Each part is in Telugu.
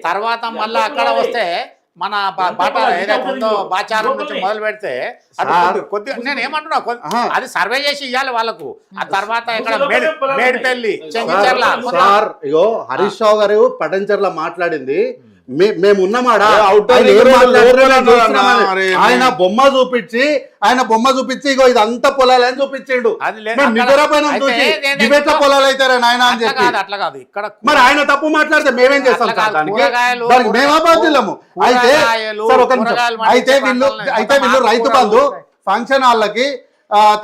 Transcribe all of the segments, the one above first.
తర్వాత మళ్ళీ అక్కడ వస్తే మన బాట ఏదైతే ఉందో బాచారం నుంచి మొదలు పెడితే కొద్దిగా నేను ఏమంటున్నా అది సర్వే చేసి ఇవ్వాలి వాళ్ళకు. ఆ తర్వాత ఇక్కడ మేడిపల్లి చెంగిచెర్ల ఇగో హరీష్ రావు గారు పటంచెర్ల మాట్లాడింది మేము ఉన్నమాడా ఆయన బొమ్మ చూపించి ఇగో ఇదంతా పొలాలని చూపించిండు. నిద్రపోయిన చూసి ఇవెట్ల పొలాలు అవుతారా నాయన అని చెప్పి. అట్లా కాదు ఇక్కడ మరి ఆయన తప్పు మాట్లాడితే మేమేం చేస్తాం దానికి మేము అబాధ్యులము. అయితే వీళ్ళు రైతు బంధు ఫంక్షన్ హాల్లకి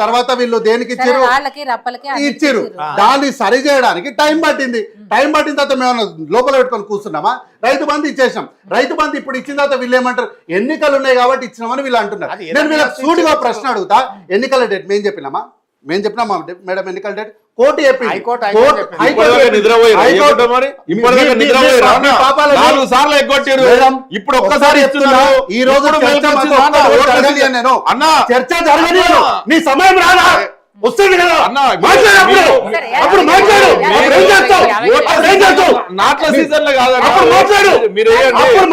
తర్వాత వీళ్ళు దేనికి ఇచ్చారు దాన్ని సరి చేయడానికి టైం పట్టింది. తర్వాత మేము లోపల పెట్టుకొని కూర్చున్నామా? రైతు బంధు ఇచ్చేసాం. రైతు బంధు ఇప్పుడు ఇచ్చిన తర్వాత వీళ్ళు ఏమంటారు ఎన్నికలు ఉన్నాయి కాబట్టి ఇచ్చినామని వీళ్ళు అంటున్నారు. నేను వీళ్ళకి సూటిగా ప్రశ్న అడుగుతా, ఎన్నికల డేట్ మేము చెప్పినామా మేడం? ఎన్నికల డేట్ కోర్టు చెప్పింది. ఇప్పుడు ఒక్కసారి ఈ రోజు చర్చ జరగదు. నీ సమయం రాదా? వస్తుంది కదా అప్పుడు మాట్లాడు. నాట్ల సీజన్ లో కాదు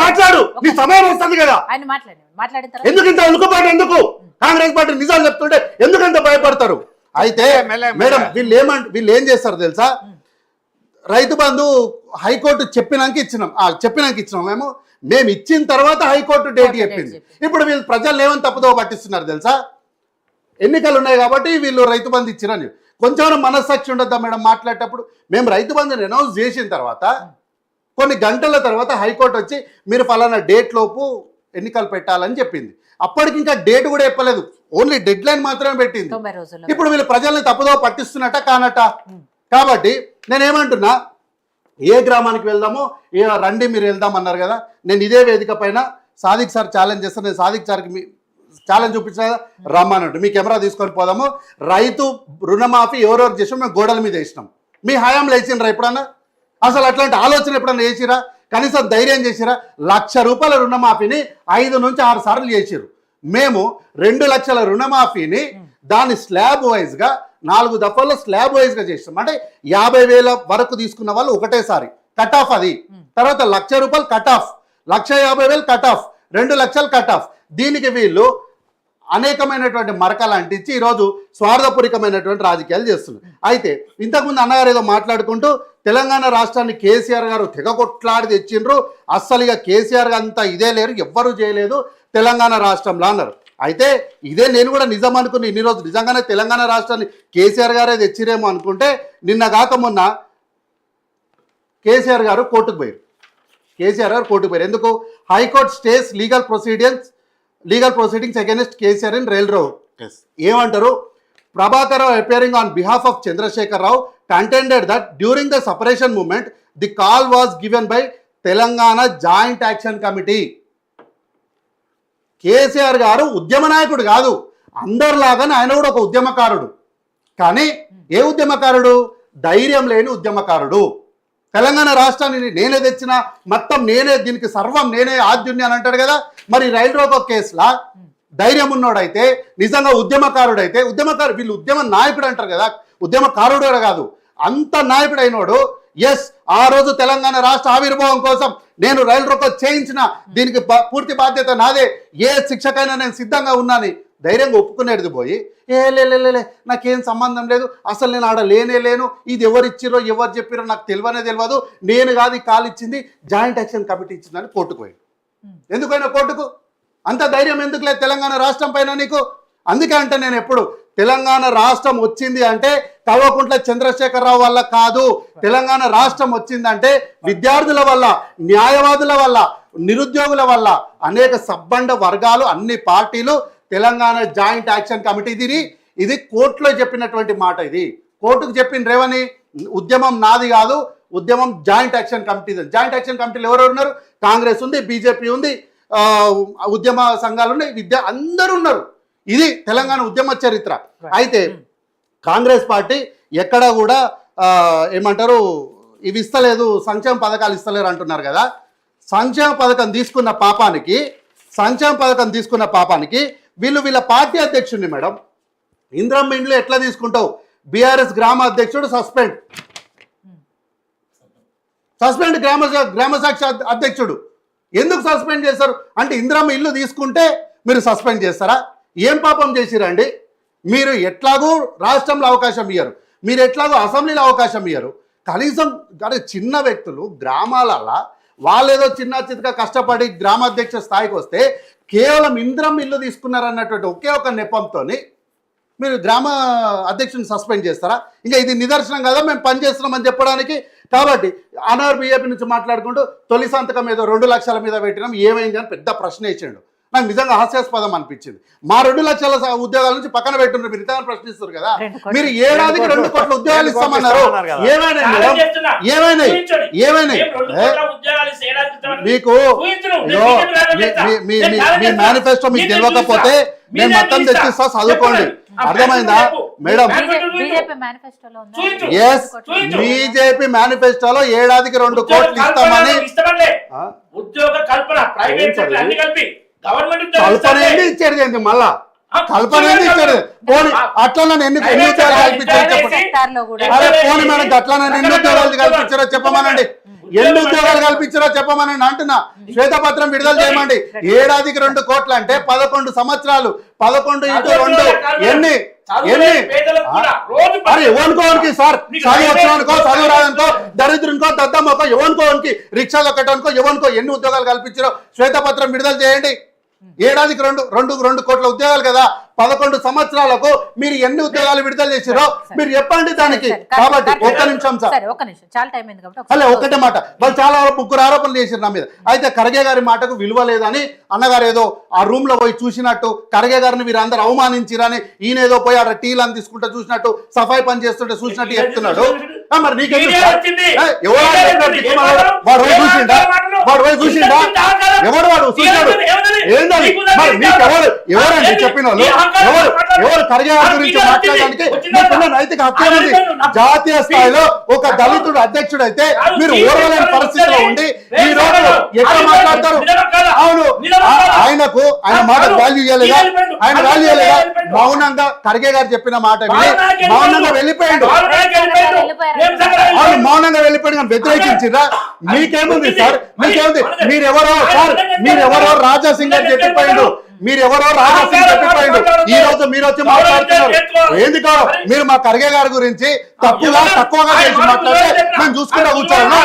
మాట్లాడు. నీ సమయం వస్తుంది కదా. ఎందుకు ఇంత ఉలుకుపాటు? ఎందుకు కాంగ్రెస్ పార్టీ నిజాలు చెప్తుంటే ఎందుకంత భయపడతారు? అయితే మేడం వీళ్ళు ఏం చేస్తారు తెలుసా? రైతు బంధు హైకోర్టు చెప్పినాక ఇచ్చినాం. మేము ఇచ్చిన తర్వాత హైకోర్టు డేట్ చెప్పింది. ఇప్పుడు వీళ్ళు ప్రజలు ఏమని తప్పుదో పట్టిస్తున్నారు తెలుసా? ఎన్నికలు ఉన్నాయి కాబట్టి వీళ్ళు రైతు బంధు ఇచ్చిరని కొంచెం మనస్సాక్షి ఉండద్దా మేడం? మాట్లాడేటప్పుడు మేము రైతు బంధుని అనౌన్స్ చేసిన తర్వాత కొన్ని గంటల తర్వాత హైకోర్టు వచ్చి మీరు ఫలానా డేట్ లోపు ఎన్నికలు పెట్టాలని చెప్పింది. అప్పటికి ఇంకా డేట్ కూడా చెప్పలేదు, ఓన్లీ డెడ్ లైన్ మాత్రమే పెట్టింది. ఇప్పుడు వీళ్ళు ప్రజల్ని తప్పుదో పట్టిస్తున్నట్ట కానట. కాబట్టి నేనేమంటున్నా, ఏ గ్రామానికి వెళ్దామో రండి మీరు వెళ్దామన్నారు కదా. నేను ఇదే వేదిక పైన సాదిక్ సార్ ఛాలెంజ్ చేస్తాను. నేను సాదిక్ సార్కి ఛాలెంజ్ చూపించిన కదా, రమ్మనంటు మీ కెమెరా తీసుకొని పోదాము. రైతు రుణమాఫీ ఎవరెవరు చేసాం మేము గోడల మీద వేసినాం. మీ హయాంలో వేసినరా ఎప్పుడన్నా? అసలు అట్లాంటి ఆలోచన ఎప్పుడన్నా చేసిరా? కనీసం ధైర్యం చేసిరా? ₹1,00,000 రుణమాఫీని 5 నుంచి 6 సార్లు చేసిరు. మేము 2 లక్షల రుణమాఫీని దాన్ని స్లాబ్ వైజ్గా 4 దఫాల్లో స్లాబ్ వైజ్గా చేసినాం. అంటే 50,000 వరకు తీసుకున్న వాళ్ళు ఒకటేసారి కట్ ఆఫ్. అది తర్వాత ₹1,00,000 కట్ ఆఫ్, 1,50,000 కట్ ఆఫ్, 2 లక్షలు కట్ ఆఫ్. దీనికి వీళ్ళు అనేకమైనటువంటి మరకలు అంటించి ఈరోజు స్వార్థపూరికమైనటువంటి రాజకీయాలు చేస్తున్నారు. అయితే ఇంతకుముందు అన్నగారు ఏదో మాట్లాడుకుంటూ తెలంగాణ రాష్ట్రాన్ని కేసీఆర్ గారు తెగ కొట్లాడి తెచ్చిండ్రు, అస్సలు ఇక కేసీఆర్ అంతా ఇదే లేరు, ఎవ్వరూ చేయలేదు తెలంగాణ రాష్ట్రంలో అన్నారు. అయితే ఇదే నేను కూడా నిజం అనుకుని ఇన్ని రోజులు నిజంగానే తెలంగాణ రాష్ట్రాన్ని కేసీఆర్ గారే తెచ్చిరేమో అనుకుంటే నిన్న కాక మొన్న కేసీఆర్ గారు కోర్టుకు పోయారు. ఎందుకు? High court stays legal proceedings against KCR in rail road. ఏమంటారు? Prabhakar Rao appearing on behalf of Chandrashekar Rao contended that during the separation movement the call was given by Telangana joint action committee. KCR గారు ఉద్యమ నాయకుడు కాదు, అందరిలాగానే ఆయన కూడా ఒక ఉద్యమకారుడు. కానీ ఏ ఉద్యమకారుడు? ధైర్యం లేని ఉద్యమకారుడు. తెలంగాణ రాష్ట్రాన్ని నేనే తెచ్చిన, మొత్తం నేనే, దీనికి సర్వం నేనే ఆద్యుని అని అంటాడు కదా. మరి రైల్ రోకో కేసులా ధైర్యం ఉన్నోడైతే, నిజంగా ఉద్యమకారుడైతే, వీళ్ళు ఉద్యమ నాయకుడు అంటారు కదా, ఉద్యమకారుడు కాదు, అంత నాయకుడు అయినోడు ఎస్ ఆ రోజు తెలంగాణ రాష్ట్ర ఆవిర్భావం కోసం నేను రైలు రోకో చేయించిన, దీనికి పూర్తి బాధ్యత నాదే, ఏ శిక్షకైనా నేను సిద్ధంగా ఉన్నాను ధైర్యంగా ఒప్పుకునేది పోయి లే నాకేం సంబంధం లేదు, అసలు నేను ఆడ లేను, ఇది ఎవరు ఇచ్చిరో ఎవరు చెప్పిరో నాకు తెలియదు, నేను కాదు కాల్ ఇచ్చింది జాయింట్ యాక్షన్ కమిటీ ఇచ్చిందని కోర్టుకు పోయి. ఎందుకైనా కోర్టుకు అంత ధైర్యం ఎందుకు లేదు తెలంగాణ రాష్ట్రం పైన నీకు? అందుకే అంటే నేను ఎప్పుడు తెలంగాణ రాష్ట్రం వచ్చింది అంటే కల్వకుంట్ల చంద్రశేఖరరావు వల్ల కాదు. తెలంగాణ రాష్ట్రం వచ్చిందంటే విద్యార్థుల వల్ల, న్యాయవాదుల వల్ల, నిరుద్యోగుల వల్ల, అనేక సబ్బండ వర్గాలు, అన్ని పార్టీలు తెలంగాణ జాయింట్ యాక్షన్ కమిటీ. ఇది కోర్టులో చెప్పినటువంటి మాట. ఇది కోర్టుకు చెప్పిన రేవని ఉద్యమం నాది కాదు, ఉద్యమం joint action committee. Joint action కమిటీలు ఎవరెవరు ఉన్నారు? కాంగ్రెస్ ఉంది, బీజేపీ ఉంది, ఉద్యమ సంఘాలు ఉన్నాయి, అందరూ ఉన్నారు. ఇది తెలంగాణ ఉద్యమ చరిత్ర. అయితే కాంగ్రెస్ పార్టీ ఎక్కడ కూడా ఏమంటారు ఇవి ఇస్తలేదు, సంక్షేమ పథకాలు ఇస్తలేరు అంటున్నారు కదా. సంక్షేమ పథకం తీసుకున్న పాపానికి వీళ్ళ పార్టీ అధ్యక్షుడిని మేడం ఇంద్రమ్మ ఇండ్లు ఎట్లా తీసుకుంటావు? బీఆర్ఎస్ గ్రామ అధ్యక్షుడు సస్పెండ్, సస్పెండ్ గ్రామసాక్షి అధ్యక్షుడు ఎందుకు సస్పెండ్ చేస్తారు అంటే ఇందిరమ్మ ఇల్లు తీసుకుంటే మీరు సస్పెండ్ చేస్తారా? ఏం పాపం చేసిరండి? మీరు ఎట్లాగూ రాష్ట్రంలో అవకాశం ఇయ్యరు, మీరు ఎట్లాగో అసెంబ్లీలో అవకాశం ఇయ్యరు. కనీసం అంటే చిన్న వ్యక్తులు గ్రామాలలో వాళ్ళేదో చిన్న చితక కష్టపడి గ్రామాధ్యక్ష స్థాయికి వస్తే కేవలం ఇందిరమ్మ ఇల్లు తీసుకున్నారన్నటువంటి ఒకే ఒక నెపంతో మీరు గ్రామ అధ్యక్షుని సస్పెండ్ చేస్తారా? ఇంకా ఇది నిదర్శనం కదా మేము పనిచేస్తున్నామని చెప్పడానికి. కాబట్టి అనార్ బీజేపీ నుంచి మాట్లాడుకుంటూ తొలి సంతకం ఏదో 2 లక్షల మీద పెట్టినాం ఏమైంది అని పెద్ద ప్రశ్న వేసిండు. నాకు నిజంగా హాస్యాస్పదం అనిపించింది. మా 2 లక్షల ఉద్యోగాల నుంచి పక్కన పెట్టున్నారు, మీరు ఇతర ప్రశ్నిస్తారు కదా. మీరు ఏడాదికి 2 కోట్ల ఉద్యోగాలు ఇస్తామన్నారు, ఏమైనాయి? మీకు మీ మేనిఫెస్టో మీకు తెలియకపోతే నేను మొత్తం తెచ్చిస్తా, చదువుకోండి. అర్థమైందా మేడం? బీజేపీ మేనిఫెస్టోలో ఏడాదికి 2 కోట్లు ఇస్తామని ఉద్యోగ కల్పన ప్రైవేట్ కల్పన ఏంటి ఇచ్చేది ఏంటి? మళ్ళా కల్పన ఏంటి ఇచ్చేది? పోనీ అట్లా నన్ను ఎన్ని ఉద్యోగాలు కల్పించారో చెప్పండి. అరే పోనీ మేడం అట్లా నన్ను ఎన్ని ఉద్యోగాలు కల్పించారో చెప్పమనండి, ఎన్ని ఉద్యోగాలు కల్పించారో చెప్పమనండి అంటున్నా. శ్వేతపత్రం విడుదల చేయమండి. ఏడాదికి 2 కోట్లు అంటే 11 సంవత్సరాలు, 11 × 2 ఎన్ని? అరే ఎవనుకోనికి సార్, చదువు వచ్చినానుకో చదువు రాదనుకో దరిద్రునికో దద్దమ్మకో ఎవనుకోనికి రిక్షా దొక్కటానికో ఎవనుకో ఎన్ని ఉద్యోగాలు కల్పించారో శ్వేతపత్రం విడుదల చేయండి. ఏడాదికి 2 కోట్ల ఉద్యోగాలు కదా, 11 సంవత్సరాలకు మీరు ఎన్ని ఉద్యోగాలు విడుదల చేసిరో మీరు చెప్పండి దానికి. కాబట్టి ఒక్క నిమిషం సార్, అలా ఒక్కటే మాట. వాళ్ళు చాలా 3 ఆరోపణలు చేశారు నా మీద. అయితే ఖర్గే గారి మాటకు విలువ లేదని అన్నగారు ఏదో ఆ రూమ్ లో పోయి చూసినట్టు, ఖర్గే గారిని మీరు అందరు అవమానించిరని ఈయన ఏదో పోయి ఆడ టీలను తీసుకుంటూ చూసినట్టు, సఫాయి పని చేస్తుంటే చూసినట్టు చెప్తున్నాడు. మరి నీకెందుకు వాడు పోయి చూసిండా? వాడు పోయి చూసిండా? ఎవడు వాడు చూసినాడు? ఏందని మరి మీకెవరు ఎవరండి చెప్పిన వాళ్ళు? ఎవరు ఖర్గే గారి గురించి మాట్లాడడానికి మీకున్న నైతిక హక్కు ఉంది? జాతీయ స్థాయిలో ఒక దళితుడు అధ్యక్షుడు అయితే మీరు ఓర్వలేని పరిస్థితిలో ఉండి ఈ రోజు ఎట్లా మాట్లాడతారు? అవును, ఆయనకు ఆయన మాట వాల్యూ ఇవ్వలేదా? ఆయన వాల్యూ ఇవ్వలేదా? మౌనంగా ఖర్గే గారు చెప్పిన మాట విని మౌనంగా వెళ్ళిపోయాడు. అవును, మౌనంగా వెళ్ళిపోయాడు కానీ వ్యతిరేకించిరా? మీకేముంది సార్? మీకేముంది? మీరెవరో సార్, మీరెవరో రాజాసింగ్ అని చెప్పిపోయాడు, మీరెవరో రాజాసింగ్ చెప్పిపోయాడు. ఈ రోజు మీరు వచ్చి మాట్లాడుతున్నారు. ఎందుకో మీరు మా ఖర్గే గారి గురించి తక్కువగా చేసి మాట్లాడితే మేము చూసుకుంటా కూర్చోవాలా?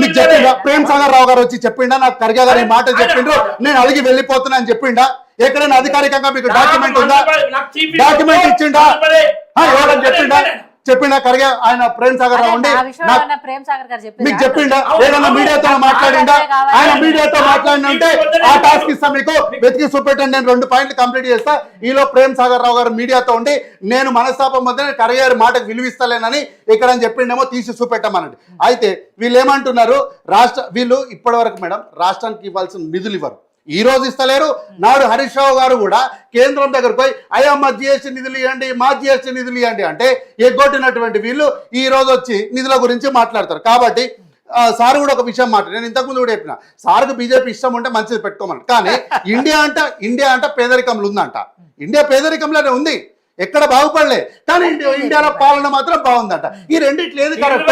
మీకు చెప్పిండా? ప్రేమ్ సాగర్ రావు గారు వచ్చి చెప్పిండా నాకు ఖర్గే గారు ఈ మాట చెప్పిండ్రు నేను అడిగి వెళ్ళిపోతున్నా అని చెప్పిండా? ఎక్కడైనా అధికారికంగా మీకు డాక్యుమెంట్ ఉందా? డాక్యుమెంట్ ఇచ్చిండా? ఎవరని చెప్పిండా ఖర్గే? ఆయన ప్రేమ్ సాగర్ రావు ఉండి మీకు చెప్పిండా? ఏదన్నా మీడియాతో మాట్లాడిండా? ఆయన మీడియాతో మాట్లాడినంటే ఆ టాస్క్ ఇస్తా మీకు, వెతికి చూపెట్టండి, నేను 2 పాయింట్లు కంప్లీట్ చేస్తా. ఈలో ప్రేమ్ సాగర్ రావు గారు మీడియాతో ఉండి నేను మనస్తాపం మధ్య ఖర్గే గారి మాటకు విలువిస్తలేనని ఎక్కడని చెప్పిండేమో తీసి చూపెట్టమనండి. అయితే వీళ్ళు ఏమంటున్నారు? వీళ్ళు ఇప్పటి వరకు మేడం రాష్ట్రానికి ఇవ్వాల్సిన నిధులు ఇవ్వరు, ఈ రోజు ఇస్తలేరు. నాడు హరీష్ రావు గారు కూడా కేంద్రం దగ్గరకు పోయి అయ్యా మా జిఎస్టీ నిధులు ఇవ్వండి, మా జిఎస్టీ నిధులు ఇవ్వండి అంటే ఎగ్గొట్టినటువంటి వీళ్ళు ఈ రోజు వచ్చి నిధుల గురించి మాట్లాడతారు. కాబట్టి సార్ కూడా ఒక విషయం మాట నేను ఇంతకుముందు కూడా చెప్పిన, సార్కు బీజేపీ ఇష్టం ఉంటే మంచిది పెట్టుకోమని. కానీ ఇండియా అంట పేదరికంలో ఉందంట. ఇండియా పేదరికంలోనే ఉంది, ఎక్కడ బాగుపడలే. కానీ ఇండియాలో పాలన మాత్రం బాగుందంట. ఈ రెండిట్లు ఏది కరెక్ట్?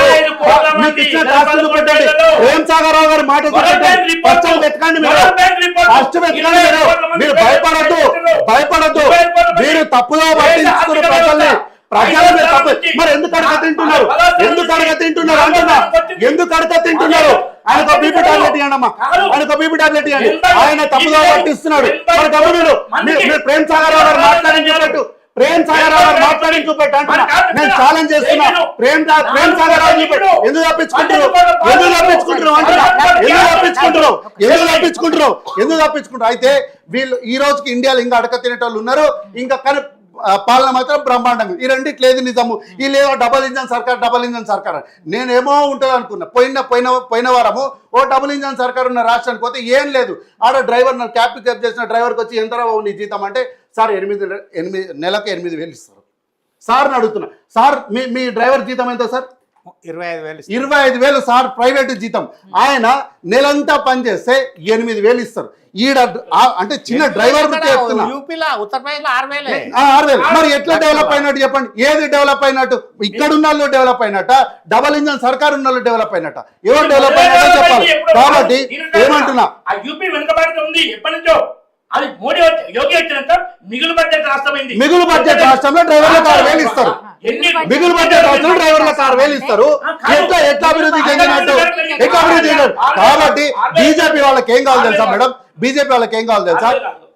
మీకు ఇచ్చిన టాస్క్ చూపెట్టండి. ప్రేమ్ సాగర్ రావు గారి మాట చూపెట్టండి. ఫస్ట్ వెతకండి మీరు, ఫస్ట్ వెతకండి మీరు భయపడద్దు. మీరు తప్పుగా పట్టించుకున్న ప్రజల్ని తప్పు. మరి ఎందుకు అడగ తింటున్నారు అంటున్నా? ఎందుకు అడగ తింటున్నారు? ఆయనకు బీపీ టాబ్లెట్ ఇవ్వండి అమ్మా, ఆయనకు బీపీ టాబ్లెట్ ఇవ్వండి. ఆయన తప్పుగా పట్టిస్తున్నాడు. మరి గమనిడు మీరు ప్రేమ్ సాగర్ రావు గారు మాట్లాడని చెప్పట్టు, ప్రేమ్ సాగర్ రావు గారు మాట్లాడి చూపెట్టు అంటున్నా. నేను ఛాలెంజ్ చేస్తున్నా. ప్రేమ్ సాగర్ రావు చూపెట్టు. ఎందుకు తప్పించుకుంటారు అయితే వీళ్ళు ఈ రోజుకి ఇండియాలో ఇంకా అడక తినేటోళ్ళు ఉన్నారు. ఇంకా కానీ పాలన మాత్రం బ్రహ్మాండంగా. ఈ రెండిట్లు ఏది నిజము? ఈ లేదో డబల్ ఇంజన్ సర్కార్ నేనేమో ఉంటుంది అనుకున్నా. పోయిన వారము ఓ డబుల్ ఇంజన్ సర్కార్ ఉన్న రాష్ట్రానికి పోతే ఏం లేదు. ఆడ డ్రైవర్ నన్ను క్యాబ్ పికప్ చేసిన డ్రైవర్కి వచ్చి ఎంత రావు నీ జీతం అంటే సార్ 8 నెలకు 8,000 ఇస్తారు. సార్ని అడుగుతున్నా, సార్ మీ డ్రైవర్ జీతం ఎంత సార్? 25,000 25,000 సార్ ప్రైవేట్ జీతం. ఆయన నెలంతా పనిచేస్తే 8,000 ఇస్తారు. ఈడ అంటే చిన్న డ్రైవర్ చెప్తున్నా, యూపీలో ఉత్తరప్రదేశ్ లో 6,000. 6,000. మరి ఎట్లా డెవలప్ అయినట్టు చెప్పండి? ఏది డెవలప్ అయినట్టు? ఇక్కడ ఉన్న వాళ్ళు డెవలప్ అయినట్ట, డబల్ ఇంజన్ సర్కార్ ఉన్న వాళ్ళు డెవలప్ అయినట్ట, ఎవరు డెవలప్ అయినట్టు చెప్పాలి. కాబట్టి ఏమంటున్నా, ఆ యూపీ వెనుకబాటుతో ఉంది ఎప్పటి నుంచో. అది మోడీ యోగి వచ్చినాక మిగులు బడ్జెట్ రాష్ట్రమైంది. మిగులు బడ్జెట్ రాష్ట్రంలో డ్రైవర్లకు 6,000 ఇస్తారు. మిగులు బడ్జెట్ రాష్ట్రంలో డ్రైవర్లకు 6,000 ఇస్తారు. ఎట్లా అభివృద్ధి చెందినట్టు? ఎట్లా అభివృద్ధి చెందినట్టు? కాబట్టి బీజేపీ వాళ్ళకి ఏం కావాలి తెలుసా మేడం? బీజేపీ వాళ్ళకి ఏం కావాలి తెలుసా?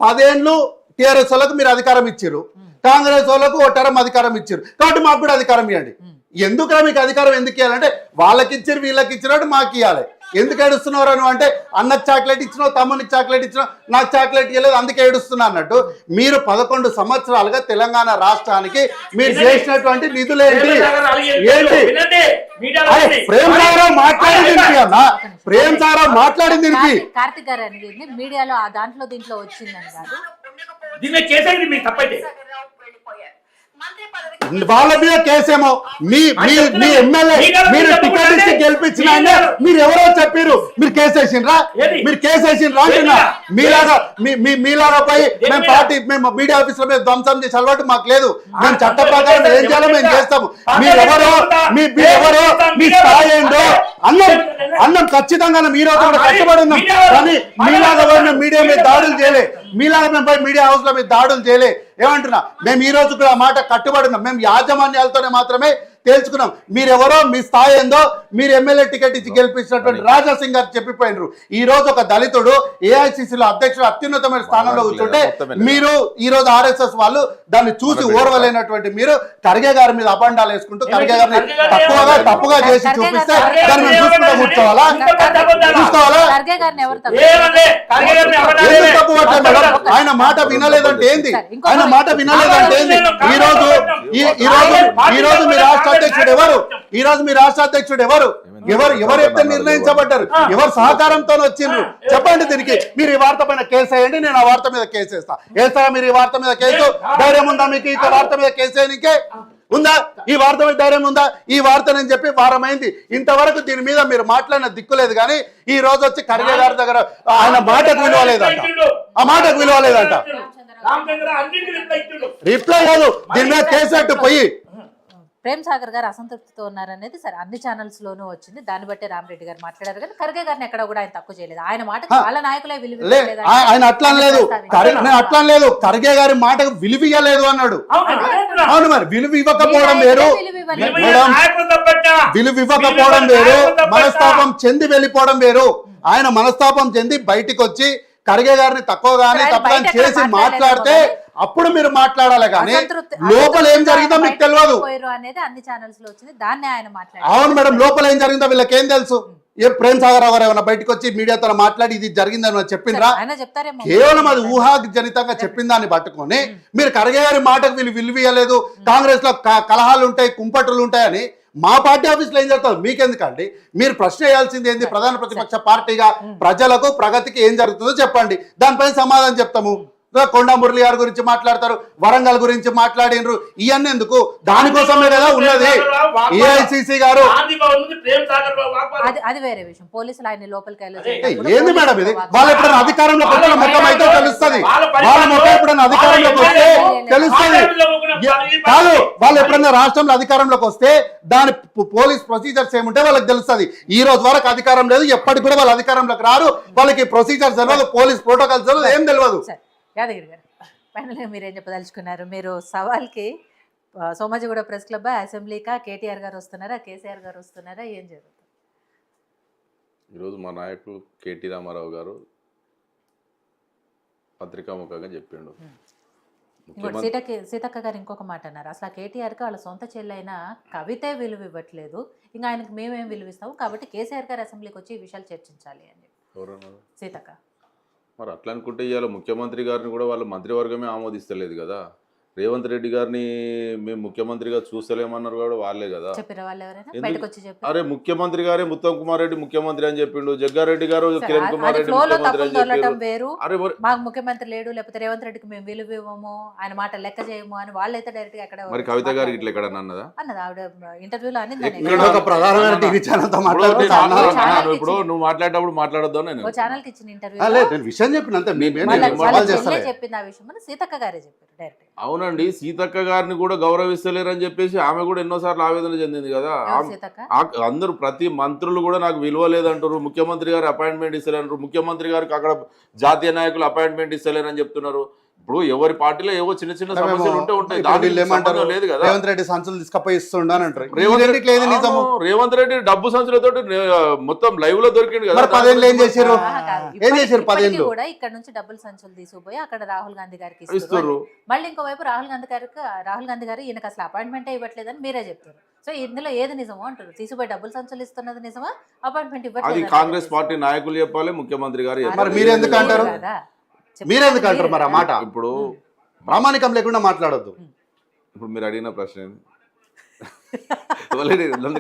10 ఏళ్ళు టీఆర్ఎస్ వాళ్ళకు మీరు అధికారం ఇచ్చారు, కాంగ్రెస్ వాళ్ళకు ఓ టర్మ్ అధికారం ఇచ్చారు, కాబట్టి మాకు కూడా అధికారం ఇవ్వండి. ఎందుకు మీకు అధికారం ఎందుకు ఇవ్వాలంటే వాళ్ళకి ఇచ్చారు వీళ్ళకి ఇచ్చినట్టు మాకు ఇవ్వాలి. ఎందుకు ఏడుస్తున్నారు అని అంటే, అన్నకు చాక్లెట్ ఇచ్చినావు, తమ్మునికి చాక్లెట్ ఇచ్చినావు, నాకు చాక్లెట్ ఇవ్వలేదు అందుకే ఏడుస్తున్నా అన్నట్టు. మీరు 11 సంవత్సరాలుగా తెలంగాణ రాష్ట్రానికి మీరు చేసినటువంటి నిధులేంటి ఏంటి? ప్రేమ్ సాగర్ మాట్లాడింది అన్న, ప్రేమ్ సాగర్ మాట్లాడింది కార్తిక్ గారు అనేది మీడియాలో దాంట్లో దీంట్లో వచ్చిందని కాదు, దీన్ని చేసేది మీ తప్పైతే వాళ్ళ మీద కేసేమో. మీ ఎమ్మెల్యే మీరు టికెట్ ఇచ్చి గెలిపించిన మీరు ఎవరో చెప్పారు, మీరు కేసేసిండ్రా? మీరు కేసేసిండ్రా అంటున్నా. మీలాగా పోయి మేము పార్టీ మేము మీడియా ఆఫీసుల మీద ధ్వంసం చేసే అలవాటు మాకు లేదు. మేము చట్ట ప్రకారం ఏం చేయాలో మేము చేస్తాము. మీరెవరో మీ స్థాయి ఏందో అన్నం ఖచ్చితంగా మీరు కూడా కష్టపడి ఉన్నాం. కానీ మీలాగా పోయి మేము మీడియా మీద దాడులు చేయలే, మీలాగా మేము పోయి మీడియా హౌస్ల మీద దాడులు చేయలే. ఏమంటున్నా, మేము ఈ రోజు కూడా మాట కట్టుబడి ఉన్నాం. మేము యాజమాన్యాలతోనే మాత్రమే తేల్చుకున్నాం. మీరెవరో మీ స్థాయి ఏందో మీరు ఎమ్మెల్యే టికెట్ ఇచ్చి గెలిపించినటువంటి రాజాసింగ్ గారు చెప్పిపోయినరు. ఈ రోజు ఒక దళితుడు ఏఐసిసిలో అధ్యక్షుడు అత్యున్నతమైన స్థానంలో కూర్చుంటే మీరు ఈ రోజు ఆర్ఎస్ఎస్ వాళ్ళు దాన్ని చూసి ఓర్వలేనటువంటి మీరు ఖర్గే గారి మీద అబండాలు వేసుకుంటూ ఖర్గే గారిని తప్పుగా చేసి చూపిస్తే దాన్ని మేము చూసుకుంటూ కూర్చోవాలా? ఎందుకు తప్పు పట్టారు మేడం? ఆయన మాట వినలేదంటే ఏంది? ఆయన మాట వినలేదంటే ఏంది? ఈ రోజు మీ రాష్ట్ర అధ్యక్షుడు ఎవరు? ఈ రోజు మీ రాష్ట్ర అధ్యక్షుడు ఎవరు ఎవరైతే నిర్ణయించబడ్డారు? ఎవరు సహకారంతో వచ్చిండ్రు? చెప్పండి. దీనికి మీరు ఈ వార్త పైన కేసు వేయండి, నేను ఆ వార్త మీద కేసు వేస్తా. మీరు ఈ వార్త మీద కేసు ధైర్యం ఉందా మీకు? ఈ వార్త మీద కేసు వేయనికే ఉందా? ఈ వార్త మీద ధైర్యం ఉందా? ఈ వార్త నేను చెప్పి వారమైంది, ఇంతవరకు దీని మీద మీరు మాట్లాడిన దిక్కులేదు. కానీ ఈ రోజు వచ్చి ఖర్గే గారి దగ్గర ఆయన మాటకు విలువలేదంట, ఆ మాటకు విలువలేదంట. రిప్లై కాదు, దీని మీద కేసు పోయి. ప్రేమ్ సాగర్ గారు అసంతృప్తితో ఉన్నారనేది సరే అన్ని ఛానల్స్ లోనూ వచ్చింది. దాన్ని బట్టి రామరెడ్డి గారు మాట్లాడారు. కానీ ఖర్గే గారిని ఎక్కడ కూడా ఆయన తక్కువ చేయలేదు. ఆయన మాట వాళ్ళ నాయకులే ఆయన అట్లా లేదు, అట్లా లేదు. ఖర్గే గారి మాటకు విలువ ఇవ్వలేదు అన్నాడు. అవును, మరి విలువ ఇవ్వకపోవడం వేరు, విలువ ఇవ్వకపోవడం వేరు, మనస్తాపం చెంది వెళ్ళిపోవడం వేరు. ఆయన మనస్తాపం చెంది బయటికి వచ్చి ఖర్గే గారిని తక్కువగానే తప్పని చేసి మాట్లాడితే అప్పుడు మీరు మాట్లాడాలి. కానీ లోపల ఏం జరిగిందో మీకు తెలియదు. అవును మేడం, లోపల ఏం జరిగిందో వీళ్ళకేం తెలుసు? ఏ ప్రేమ్ సాగర్ గారు ఏమైనా బయటకు వచ్చి మీడియాతో మాట్లాడి ఇది జరిగిందని చెప్పిండ్రా? కేవలం అది ఊహాజనితంగా చెప్పిన దాన్ని పట్టుకొని మీరు ఖర్గే గారి మాటకు వీళ్ళు విలువలేదు, కాంగ్రెస్ లో కలహాలు ఉంటాయి, కుంపటులు ఉంటాయని మా పార్టీ ఆఫీసులో ఏం జరుగుతుంది మీకెందుకండి? మీరు ప్రశ్న వేయాల్సింది ఏంది? ప్రధాన ప్రతిపక్ష పార్టీగా ప్రజలకు ప్రగతికి ఏం జరుగుతుందో చెప్పండి, దానిపైన సమాధానం చెప్తాము. కొండా మురళి గారి గురించి మాట్లాడతారు, వరంగల్ గురించి మాట్లాడినరు, ఇవన్నీ ఎందుకు? దానికోసమే కదా ఉన్నది. ఏఐసిసి గారు అది వేరే విషయం. పోలీసులు ఆయన లోపలికి ఏంది మేడం ఇది? వాళ్ళు ఎప్పుడైనా అధికారంలోకి వచ్చిన ముఖం అయితే తెలుస్తుంది. వాళ్ళ ముఖం ఎప్పుడైనా అధికారంలోకి వస్తే తెలుస్తుంది. కాదు, వాళ్ళు ఎప్పుడైనా రాష్ట్రంలో అధికారంలోకి వస్తే దాని పోలీస్ ప్రొసీజర్స్ ఏముంటే వాళ్ళకి తెలుస్తుంది. ఈ రోజు వరకు అధికారం లేదు, ఎప్పటికి కూడా వాళ్ళు అధికారంలోకి రారు. వాళ్ళకి ప్రొసీజర్స్ తెలియదు, పోలీస్ ప్రోటోకాల్స్ తెలియదు, ఏం తెలియదు. యాదగిరి గారు ఫైనల్గా మీరేం చెప్పదలుచుకున్నారు? మీరు సవాల్కి సోమాజిగూడ ప్రెస్ క్లబ్ అసెంబ్లీకా కేటీఆర్ గారు వస్తున్నారా, కేసీఆర్ గారు వస్తున్నారా, ఏం జరుగుతుంది? ఈరోజు మా నాయకులు కేటీ రామారావు గారు పత్రికాముఖంగా చెప్పిండు. సీతక్క గారు ఇంకొక మాట అన్నారు, అసలు కేటీఆర్కి వాళ్ళ సొంత చెల్లైన కవితే విలువ ఇవ్వట్లేదు, ఇంకా ఆయనకు మేమేం విలువిస్తాము, కాబట్టి కేసీఆర్ గారు అసెంబ్లీకి వచ్చి ఈ విషయాలు చర్చించాలి అని సీతక్క. మరి అట్లా అనుకుంటే ఇవాళ ముఖ్యమంత్రి గారిని కూడా వాళ్ళ మంత్రివర్గమే ఆమోదిస్తలేదు కదా. రేవంత్ రెడ్డి గారిని మేము ముఖ్యమంత్రిగా చూస్తలేమన్నారు కూడా వాళ్ళే కదా. చెప్పిన వాళ్ళు ఎవరైనా ఎందుకు? బయటకు వచ్చి చెప్పారు అరే ముఖ్యమంత్రి గారే ఉత్తమ్ కుమార్ రెడ్డి ముఖ్యమంత్రి అని చెప్పిండు, జగ్గారెడ్డి గారు కిరణ్ కుమార్ రెడ్డి ఫ్లోలో ముఖ్యమంత్రి తప్పులు అని దొరలటం చెప్పారు. వేరు, అరే మరి మాకు ముఖ్యమంత్రి లేడు లేకపోతే రేవంత్ రెడ్డికి మేము విలువ ఇవ్వము, ఆయన మాట లెక్క చేయము అని వాళ్ళైతే డైరెక్ట్ గా అక్కడ మరి కవిత గారికి ఇట్లా ఎక్కడ అన్నదా? అన్నది ఆవిడ ఇంటర్వ్యూలో అనింది. ఇక్కడ ఒక ప్రధానమైన టీవీ ఛానల్ తో ఇప్పుడు మాట్లాడుతూ నేను చాలా అన్నాను, ఛానల్ ఇప్పుడు నువ్వు మాట్లాడేటప్పుడు మాట్లాడొద్దు నేను. ఓ ఛానల్ కి ఇచ్చిన ఇంటర్వ్యూ లేదు నేను విషయం చెప్పిన అంతే సవాల్ చేస్తలే. చెప్పింది ఆ విషయం సీతక్క గారే చెప్పారు డైరెక్ట్. అవునండి, సీతక్క గారిని కూడా గౌరవిస్తలేరని చెప్పేసి ఆమె కూడా ఎన్నోసార్లు ఆవేదన చెందింది కదా. సీతక్క అందరూ ప్రతి మంత్రులు కూడా నాకు విలువ లేదంటారు, ముఖ్యమంత్రి గారు అపాయింట్మెంట్ ఇస్తలేరు, ముఖ్యమంత్రి గారికి అక్కడ జాతీయ నాయకులు అపాయింట్మెంట్ ఇస్తలేరని చెప్తున్నారు. ఇప్పుడు ఎవరి పార్టీలో ఏవో చిన్న చిన్న సమస్యలు ఉంటాయి, ఇప్పుడు వీళ్ళు ఏమంటారు, దానికి లేదు కదా. రేవంత్ రెడ్డి సంచులు తీసుకపోయి ఇస్తుండ అని అంటారు. రేవంత్ లేదు నిజము. రేవంత్ రెడ్డి డబ్బు సంచులతో మొత్తం లైవ్ లో దొరికిండు కదా. మరి 10 ఏళ్ళు ఏం చేశారు? ఏం చేశారు 10 ఇప్పటికీ ఏళ్ళు? కూడా ఇక్కడ నుంచి డబ్బులు సంచులు తీసుకుపోయి అక్కడ రాహుల్ గాంధీ గారికి ఇస్తారు. ఇస్తారు. మళ్ళీ ఇంకోవైపు రాహుల్ గాంధీ గారు ఈయనకు అసలు అపాయింట్మెంటే ఇవ్వట్లేదని మీరే చెప్తారు. సో ఇందులో ఏది నిజమో అంటారు, తీసుకుపోయి డబ్బులు సంచులు ఇస్తున్నది నిజమా, అపాయింట్మెంట్ అది ఇవ్వట్లేదు కాంగ్రెస్ పార్టీ నాయకులు చెప్పాలి, ముఖ్యమంత్రి గారు మరి చెప్పాలి. మీరు ఎందుకు అంటారు? మీరెందుకు అంటారు మరి ఆ మాట? ఇప్పుడు ప్రామాణికం లేకుండా మాట్లాడొద్దు. ఇప్పుడు మీరు అడిగిన ప్రశ్న ఏంది?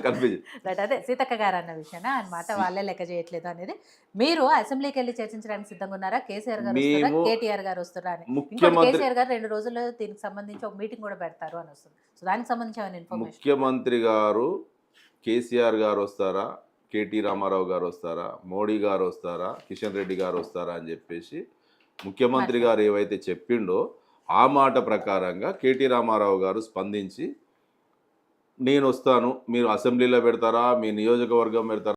కన్ఫ్యూజన్. రైట్, అదే సీతక్క గారు అన్న విషయం ఆయన మాట వాళ్ళే లెక్క చేయట్లేదు అనేది. మీరు అసెంబ్లీకి వెళ్ళి చర్చించడానికి సిద్ధంగా ఉన్నారా? కేసీఆర్ గారు వస్తారా, కేటీఆర్ గారు వస్తారా అని. ఇంకోటి కేసీఆర్ గారు 2 రోజుల్లో దీనికి సంబంధించి ఒక మీటింగ్ కూడా పెడతారు అని వస్తుంది. సో దానికి సంబంధించి ఏమైనా ఇన్ఫర్మేషన్? ముఖ్యమంత్రి గారు కేసీఆర్ గారు వస్తారా, కేటీ రామారావు గారు వస్తారా, మోడీ గారు వస్తారా, కిషన్ రెడ్డి గారు వస్తారా అని చెప్పేసి ముఖ్యమంత్రి గారు ఏవైతే చెప్పిండో ఆ మాట ప్రకారంగా కేటీ రామారావు గారు స్పందించి నేను వస్తాను, మీరు అసెంబ్లీలో పెడతారా, మీ నియోజకవర్గం పెడతారా